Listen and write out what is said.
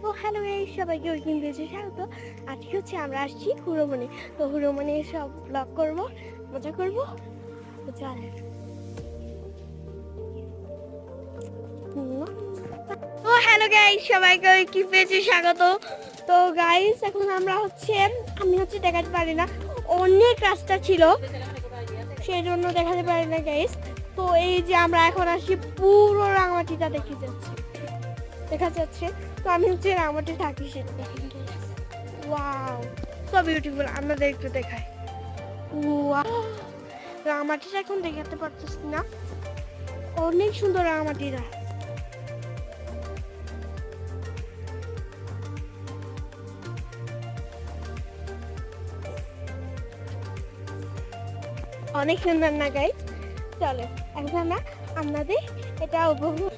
তো hello guys, সবাইকে welcome দিয়েছি স্বাগত। আজকে হচ্ছে আমরা আসছি হুড়োমনি। তো হুড়োমনি সব ব্লগ করবো, মজা করবো। তো চলেন। তো হ্যালো গাইস, সবাইকে ওয়েলকাম দিয়েছি স্বাগত। তো গাইস এখন আমরা হচ্ছে আমি দেখাতে পারি না, অনেক রাস্তা ছিল সেই জন্য দেখাতে পারি না গাইস। তো এই যে আমরা এখন আসছি পুরো রাঙামাটিটা দেখা যাচ্ছে। তো আমি হচ্ছে রাঙামাটি থাকি, সেটা দেখেন। Wow, so beautiful. আপনাদের একটু দেখাই। ওয়াও, রাঙামাটিটা এখন দেখাতে পারতেছি না, অনেক সুন্দর রাঙামাটিটা। অনেক সুন্দর না গাইস? চলো এখন আমরা আপনাদের এটা উপভোগ